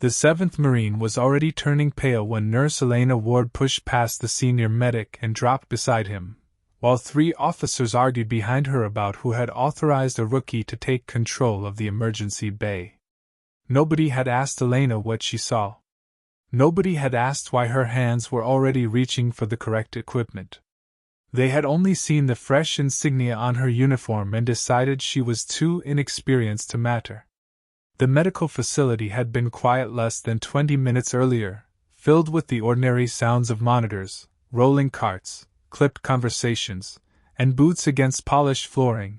The 7th Marine was already turning pale when Nurse Elena Ward pushed past the senior medic and dropped beside him, while 3 officers argued behind her about who had authorized a rookie to take control of the emergency bay. Nobody had asked Elena what she saw. Nobody had asked why her hands were already reaching for the correct equipment. They had only seen the fresh insignia on her uniform and decided she was too inexperienced to matter. The medical facility had been quiet less than 20 minutes earlier, filled with the ordinary sounds of monitors, rolling carts, clipped conversations, and boots against polished flooring,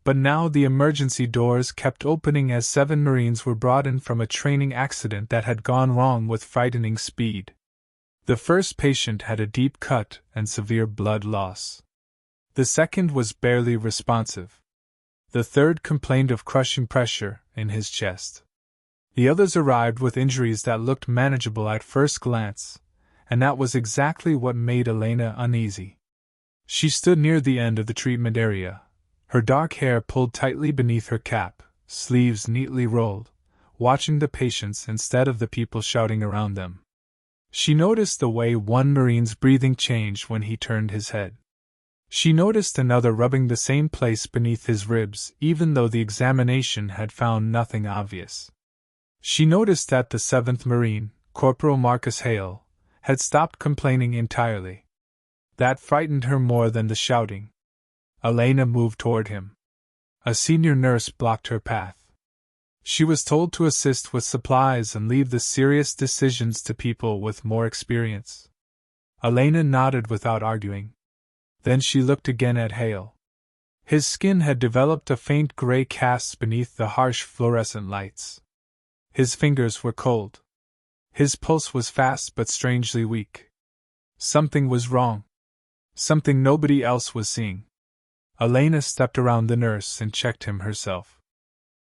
but now the emergency doors kept opening as 7 Marines were brought in from a training accident that had gone wrong with frightening speed. The first patient had a deep cut and severe blood loss. The second was barely responsive. The third complained of crushing pressure in his chest. The others arrived with injuries that looked manageable at first glance, and that was exactly what made Elena uneasy. She stood near the end of the treatment area, her dark hair pulled tightly beneath her cap, sleeves neatly rolled, watching the patients instead of the people shouting around them. She noticed the way one Marine's breathing changed when he turned his head. She noticed another rubbing the same place beneath his ribs, even though the examination had found nothing obvious. She noticed that the 7th Marine, Corporal Marcus Hale, had stopped complaining entirely. That frightened her more than the shouting. Elena moved toward him. A senior nurse blocked her path. She was told to assist with supplies and leave the serious decisions to people with more experience. Elena nodded without arguing. Then she looked again at Hale. His skin had developed a faint gray cast beneath the harsh fluorescent lights. His fingers were cold. His pulse was fast but strangely weak. Something was wrong. Something nobody else was seeing. Elena stepped around the nurse and checked him herself.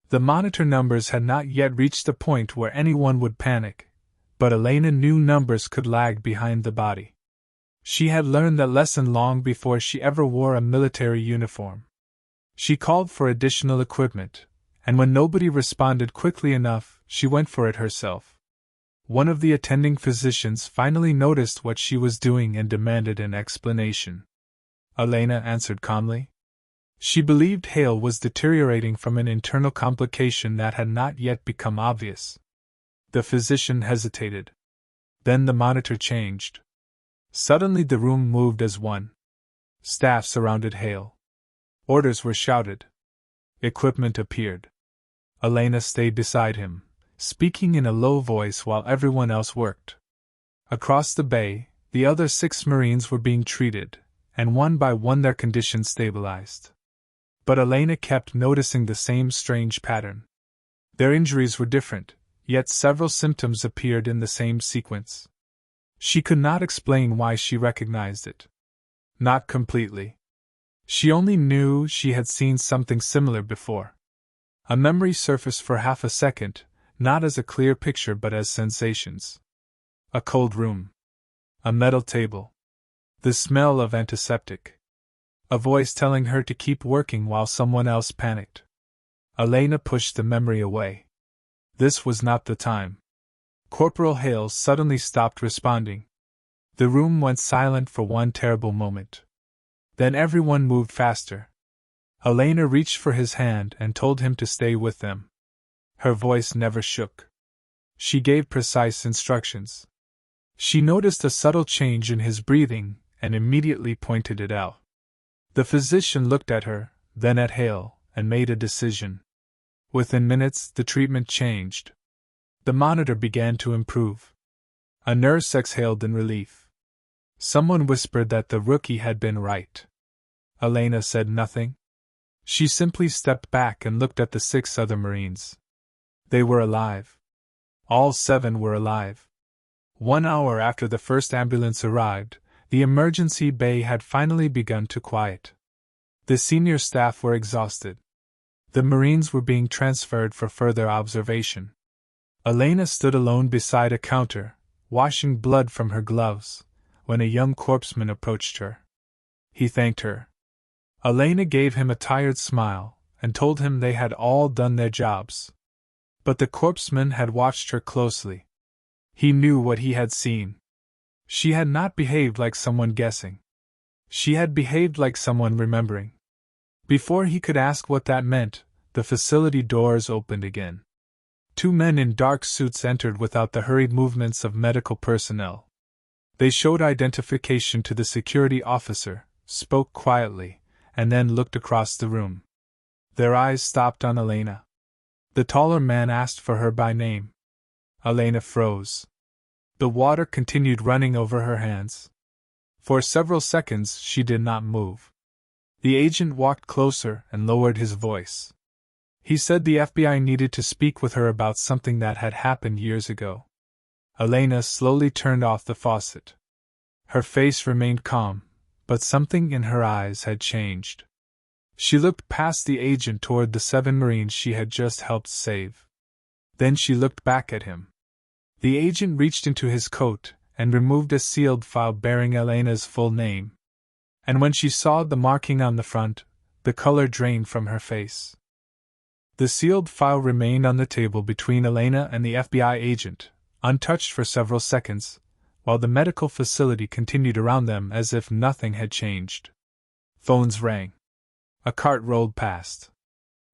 The monitor numbers had not yet reached the point where anyone would panic, but Elena knew numbers could lag behind the body. She had learned that lesson long before she ever wore a military uniform. She called for additional equipment, and when nobody responded quickly enough, she went for it herself. One of the attending physicians finally noticed what she was doing and demanded an explanation. Elena answered calmly. She believed Hale was deteriorating from an internal complication that had not yet become obvious. The physician hesitated. Then the monitor changed. Suddenly the room moved as one. Staff surrounded Hale. Orders were shouted. Equipment appeared. Elena stayed beside him, speaking in a low voice while everyone else worked. Across the bay, the other 6 Marines were being treated, and one by one their condition stabilized. But Elena kept noticing the same strange pattern. Their injuries were different, yet several symptoms appeared in the same sequence. She could not explain why she recognized it. Not completely. She only knew she had seen something similar before. A memory surfaced for half a second, not as a clear picture but as sensations. A cold room. A metal table. The smell of antiseptic. A voice telling her to keep working while someone else panicked. Elena pushed the memory away. This was not the time. Corporal Hale suddenly stopped responding. The room went silent for one terrible moment. Then everyone moved faster. Elena reached for his hand and told him to stay with them. Her voice never shook. She gave precise instructions. She noticed a subtle change in his breathing and immediately pointed it out. The physician looked at her, then at Hale, and made a decision. Within minutes, the treatment changed. The monitor began to improve. A nurse exhaled in relief. Someone whispered that the rookie had been right. Elena said nothing. She simply stepped back and looked at the 6 other Marines. They were alive. All 7 were alive. 1 hour after the first ambulance arrived, the emergency bay had finally begun to quiet. The senior staff were exhausted. The Marines were being transferred for further observation. Elena stood alone beside a counter, washing blood from her gloves, when a young corpsman approached her. He thanked her. Elena gave him a tired smile and told him they had all done their jobs. But the corpseman had watched her closely. He knew what he had seen. She had not behaved like someone guessing. She had behaved like someone remembering. Before he could ask what that meant, the facility doors opened again. Two men in dark suits entered without the hurried movements of medical personnel. They showed identification to the security officer, spoke quietly, and then looked across the room. Their eyes stopped on Elena. The taller man asked for her by name. Elena froze. The water continued running over her hands. For several seconds she did not move. The agent walked closer and lowered his voice. He said the FBI needed to speak with her about something that had happened years ago. Elena slowly turned off the faucet. Her face remained calm, but something in her eyes had changed. She looked past the agent toward the 7 Marines she had just helped save. Then she looked back at him. The agent reached into his coat and removed a sealed file bearing Elena's full name. And when she saw the marking on the front, the color drained from her face. The sealed file remained on the table between Elena and the FBI agent, untouched for several seconds, while the medical facility continued around them as if nothing had changed. Phones rang. A cart rolled past.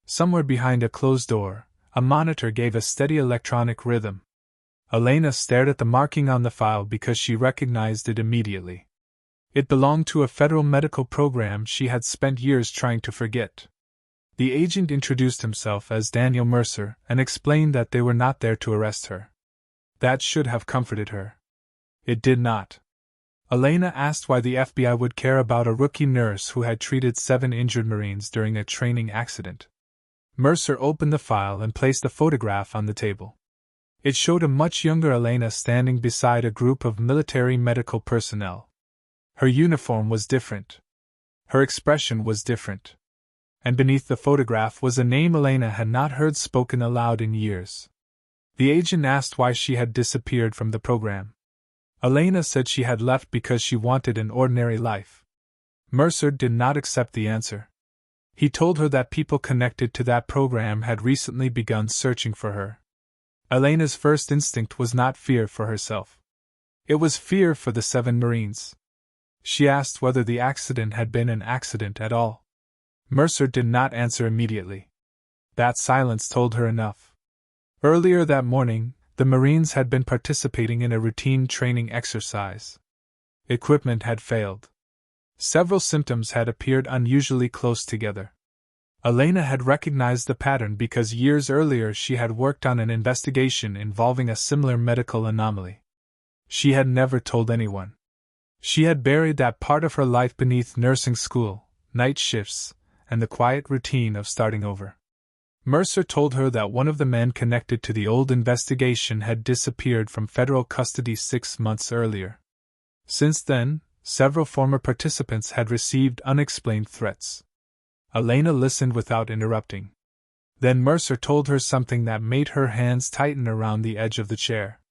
Somewhere behind a closed door, a monitor gave a steady electronic rhythm. Elena stared at the marking on the file because she recognized it immediately. It belonged to a federal medical program she had spent years trying to forget. The agent introduced himself as Daniel Mercer and explained that they were not there to arrest her. That should have comforted her. It did not. Elena asked why the FBI would care about a rookie nurse who had treated 7 injured Marines during a training accident. Mercer opened the file and placed a photograph on the table. It showed a much younger Elena standing beside a group of military medical personnel. Her uniform was different. Her expression was different. And beneath the photograph was a name Elena had not heard spoken aloud in years. The agent asked why she had disappeared from the program. Elena said she had left because she wanted an ordinary life. Mercer did not accept the answer. He told her that people connected to that program had recently begun searching for her. Elena's first instinct was not fear for herself. It was fear for the 7 Marines. She asked whether the accident had been an accident at all. Mercer did not answer immediately. That silence told her enough. Earlier that morning, the Marines had been participating in a routine training exercise. Equipment had failed. Several symptoms had appeared unusually close together. Elena had recognized the pattern because years earlier she had worked on an investigation involving a similar medical anomaly. She had never told anyone. She had buried that part of her life beneath nursing school, night shifts, and the quiet routine of starting over. Mercer told her that one of the men connected to the old investigation had disappeared from federal custody 6 months earlier. Since then, several former participants had received unexplained threats. Elena listened without interrupting. Then Mercer told her something that made her hands tighten around the edge of the chair.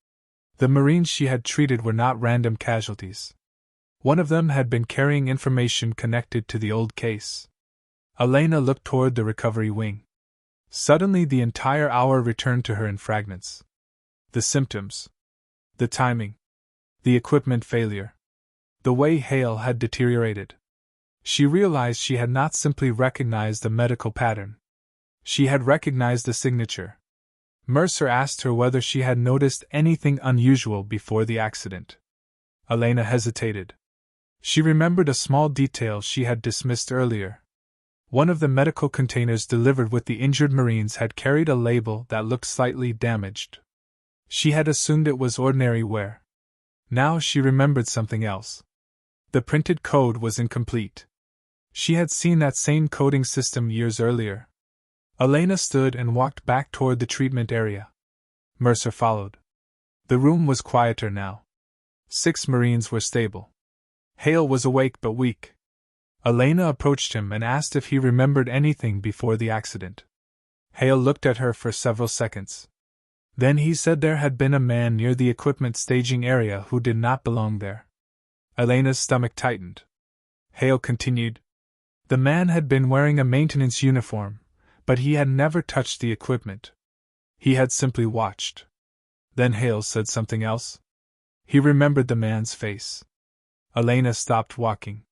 The Marines she had treated were not random casualties. One of them had been carrying information connected to the old case. Elena looked toward the recovery wing. Suddenly the entire hour returned to her in fragments. The symptoms. The timing. The equipment failure. The way Hale had deteriorated. She realized she had not simply recognized a medical pattern. She had recognized the signature. Mercer asked her whether she had noticed anything unusual before the accident. Elena hesitated. She remembered a small detail she had dismissed earlier. One of the medical containers delivered with the injured Marines had carried a label that looked slightly damaged. She had assumed it was ordinary wear. Now she remembered something else. The printed code was incomplete. She had seen that same coding system years earlier. Elena stood and walked back toward the treatment area. Mercer followed. The room was quieter now. 6 Marines were stable. Hale was awake but weak. Elena approached him and asked if he remembered anything before the accident. Hale looked at her for several seconds. Then he said there had been a man near the equipment staging area who did not belong there. Elena's stomach tightened. Hale continued. The man had been wearing a maintenance uniform, but he had never touched the equipment. He had simply watched. Then Hale said something else. He remembered the man's face. Elena stopped walking.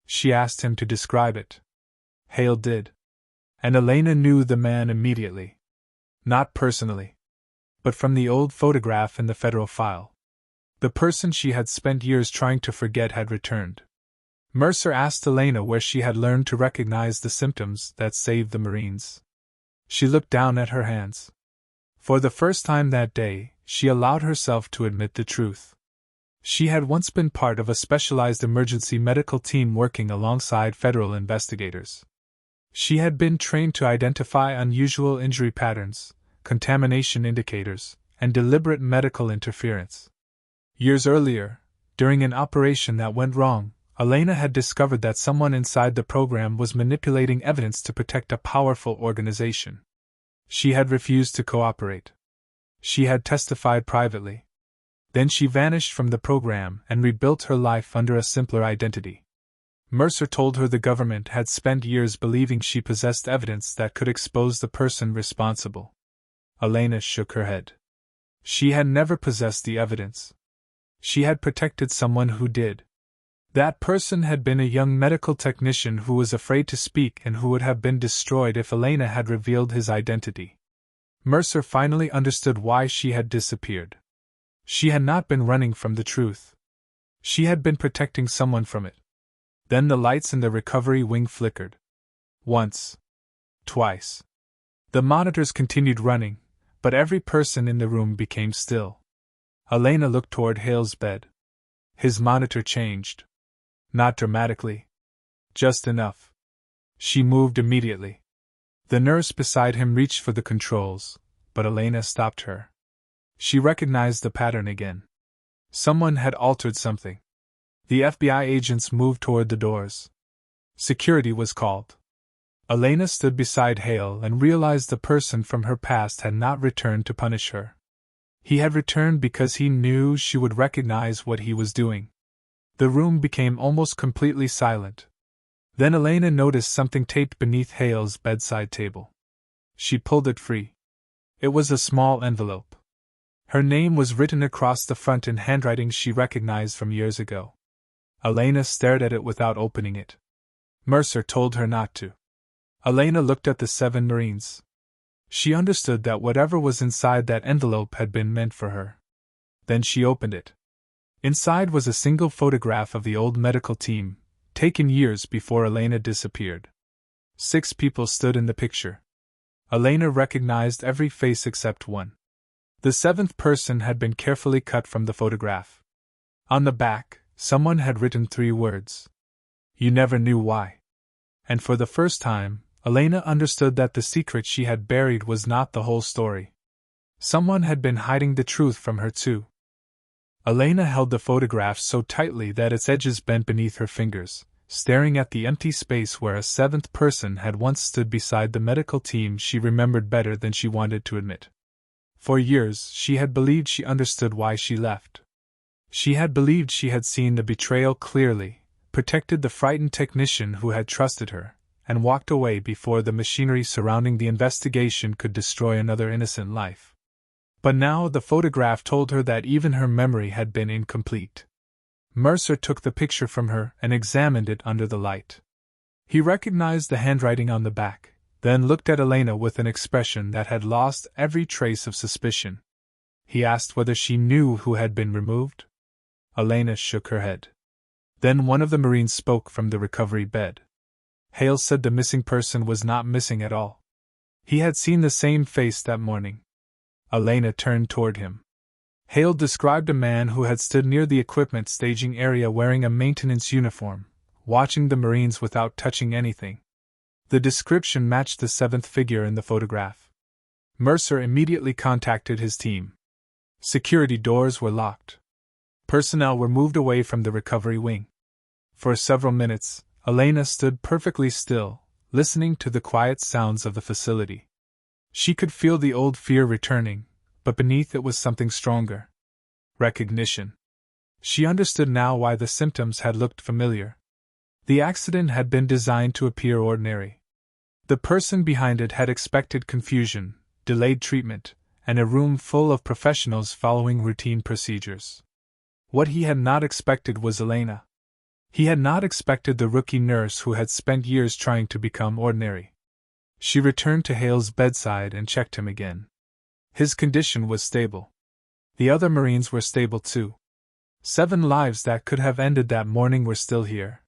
She asked him to describe it. Hale did. And Elena knew the man immediately. Not personally, but from the old photograph in the federal file. The person she had spent years trying to forget had returned. Mercer asked Elena where she had learned to recognize the symptoms that saved the Marines. She looked down at her hands. For the first time that day, she allowed herself to admit the truth. She had once been part of a specialized emergency medical team working alongside federal investigators. She had been trained to identify unusual injury patterns, contamination indicators, and deliberate medical interference. Years earlier, during an operation that went wrong, Elena had discovered that someone inside the program was manipulating evidence to protect a powerful organization. She had refused to cooperate. She had testified privately. Then she vanished from the program and rebuilt her life under a simpler identity. Mercer told her the government had spent years believing she possessed evidence that could expose the person responsible. Elena shook her head. She had never possessed the evidence. She had protected someone who did. That person had been a young medical technician who was afraid to speak and who would have been destroyed if Elena had revealed his identity. Mercer finally understood why she had disappeared. She had not been running from the truth. She had been protecting someone from it. Then the lights in the recovery wing flickered. Once. Twice. The monitors continued running, but every person in the room became still. Elena looked toward Hale's bed. His monitor changed. Not dramatically. Just enough. She moved immediately. The nurse beside him reached for the controls, but Elena stopped her. She recognized the pattern again. Someone had altered something. The FBI agents moved toward the doors. Security was called. Elena stood beside Hale and realized the person from her past had not returned to punish her. He had returned because he knew she would recognize what he was doing. The room became almost completely silent. Then Elena noticed something taped beneath Hale's bedside table. She pulled it free. It was a small envelope. Her name was written across the front in handwriting she recognized from years ago. Elena stared at it without opening it. Mercer told her not to. Elena looked at the 7 Marines. She understood that whatever was inside that envelope had been meant for her. Then she opened it. Inside was a single photograph of the old medical team, taken years before Elena disappeared. 6 people stood in the picture. Elena recognized every face except one. The 7th person had been carefully cut from the photograph. On the back, someone had written 3 words. You never knew why. And for the first time, Elena understood that the secret she had buried was not the whole story. Someone had been hiding the truth from her too. Elena held the photograph so tightly that its edges bent beneath her fingers, staring at the empty space where a 7th person had once stood beside the medical team she remembered better than she wanted to admit. For years she had believed she understood why she left. She had believed she had seen the betrayal clearly, protected the frightened technician who had trusted her, and walked away before the machinery surrounding the investigation could destroy another innocent life. But now the photograph told her that even her memory had been incomplete. Mercer took the picture from her and examined it under the light. He recognized the handwriting on the back, then looked at Elena with an expression that had lost every trace of suspicion. He asked whether she knew who had been removed. Elena shook her head. Then one of the Marines spoke from the recovery bed. Hale said the missing person was not missing at all. He had seen the same face that morning. Elena turned toward him. Hale described a man who had stood near the equipment staging area wearing a maintenance uniform, watching the Marines without touching anything. The description matched the 7th figure in the photograph. Mercer immediately contacted his team. Security doors were locked. Personnel were moved away from the recovery wing. For several minutes, Elena stood perfectly still, listening to the quiet sounds of the facility. She could feel the old fear returning, but beneath it was something stronger. Recognition. She understood now why the symptoms had looked familiar. The accident had been designed to appear ordinary. The person behind it had expected confusion, delayed treatment, and a room full of professionals following routine procedures. What he had not expected was Elena. He had not expected the rookie nurse who had spent years trying to become ordinary. She returned to Hale's bedside and checked him again. His condition was stable. The other Marines were stable too. 7 lives that could have ended that morning were still here.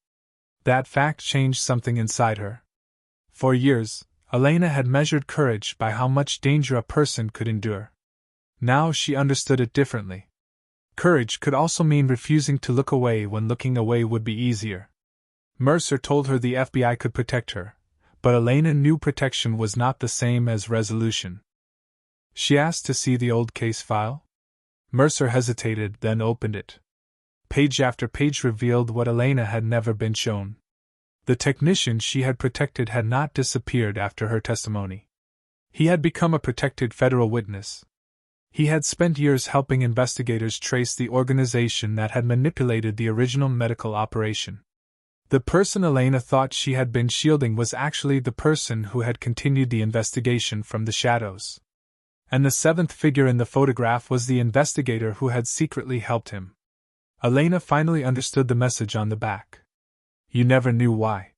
That fact changed something inside her. For years, Elena had measured courage by how much danger a person could endure. Now she understood it differently. Courage could also mean refusing to look away when looking away would be easier. Mercer told her the FBI could protect her, but Elena knew protection was not the same as resolution. She asked to see the old case file. Mercer hesitated, then opened it. Page after page revealed what Elena had never been shown. The technician she had protected had not disappeared after her testimony. He had become a protected federal witness. He had spent years helping investigators trace the organization that had manipulated the original medical operation. The person Elena thought she had been shielding was actually the person who had continued the investigation from the shadows. And the 7th figure in the photograph was the investigator who had secretly helped him. Elena finally understood the message on the back. You never knew why.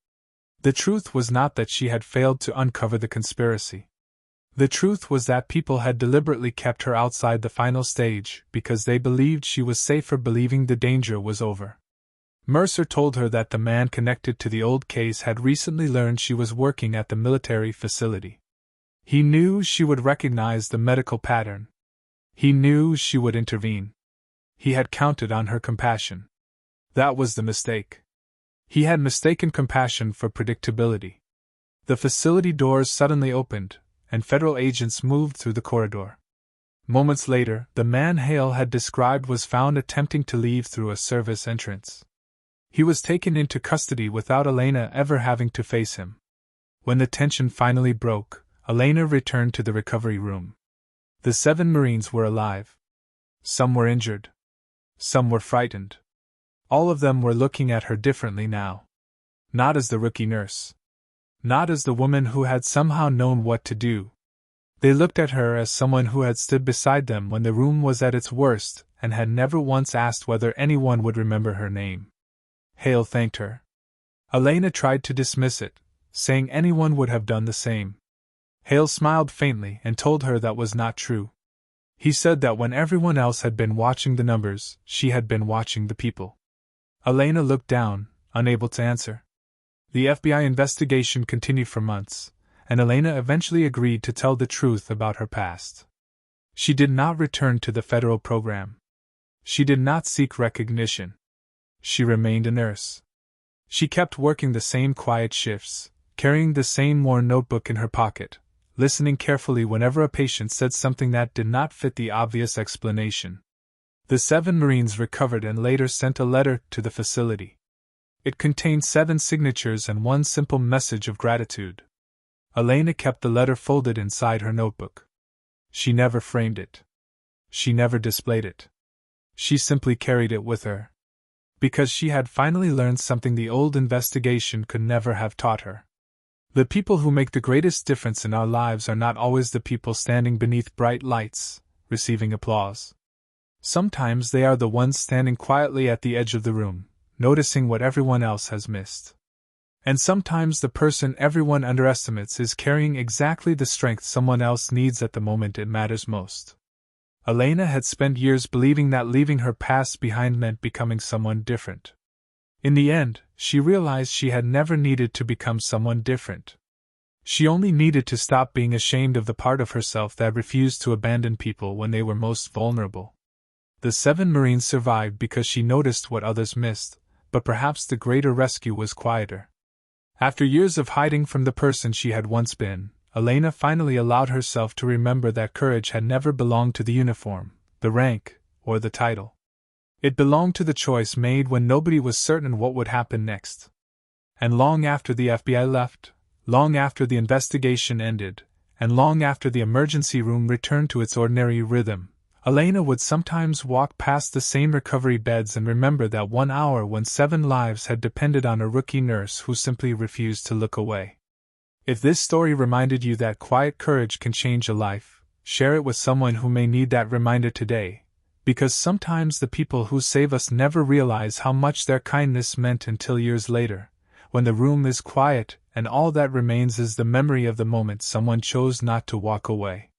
The truth was not that she had failed to uncover the conspiracy. The truth was that people had deliberately kept her outside the final stage because they believed she was safer believing the danger was over. Mercer told her that the man connected to the old case had recently learned she was working at the military facility. He knew she would recognize the medical pattern. He knew she would intervene. He had counted on her compassion. That was the mistake. He had mistaken compassion for predictability. The facility doors suddenly opened, and federal agents moved through the corridor. Moments later, the man Hale had described was found attempting to leave through a service entrance. He was taken into custody without Elena ever having to face him. When the tension finally broke, Elena returned to the recovery room. The 7 Marines were alive. Some were injured. Some were frightened. All of them were looking at her differently now. Not as the rookie nurse. Not as the woman who had somehow known what to do. They looked at her as someone who had stood beside them when the room was at its worst and had never once asked whether anyone would remember her name. Hale thanked her. Elena tried to dismiss it, saying anyone would have done the same. Hale smiled faintly and told her that was not true. He said that when everyone else had been watching the numbers, she had been watching the people. Elena looked down, unable to answer. The FBI investigation continued for months, and Elena eventually agreed to tell the truth about her past. She did not return to the federal program. She did not seek recognition. She remained a nurse. She kept working the same quiet shifts, carrying the same worn notebook in her pocket, listening carefully whenever a patient said something that did not fit the obvious explanation. The 7 Marines recovered and later sent a letter to the facility. It contained 7 signatures and one simple message of gratitude. Elena kept the letter folded inside her notebook. She never framed it. She never displayed it. She simply carried it with her. Because she had finally learned something the old investigation could never have taught her. The people who make the greatest difference in our lives are not always the people standing beneath bright lights, receiving applause. Sometimes they are the ones standing quietly at the edge of the room, noticing what everyone else has missed. And sometimes the person everyone underestimates is carrying exactly the strength someone else needs at the moment it matters most. Elena had spent years believing that leaving her past behind meant becoming someone different. In the end, she realized she had never needed to become someone different. She only needed to stop being ashamed of the part of herself that refused to abandon people when they were most vulnerable. The 7 Marines survived because she noticed what others missed, but perhaps the greater rescue was quieter. After years of hiding from the person she had once been, Elena finally allowed herself to remember that courage had never belonged to the uniform, the rank, or the title. It belonged to the choice made when nobody was certain what would happen next. And long after the FBI left, long after the investigation ended, and long after the emergency room returned to its ordinary rhythm, Elena would sometimes walk past the same recovery beds and remember that 1 hour when 7 lives had depended on a rookie nurse who simply refused to look away. If this story reminded you that quiet courage can change a life, Share it with someone who may need that reminder today, because sometimes the people who save us never realize how much their kindness meant until years later, when the room is quiet and all that remains is the memory of the moment someone chose not to walk away.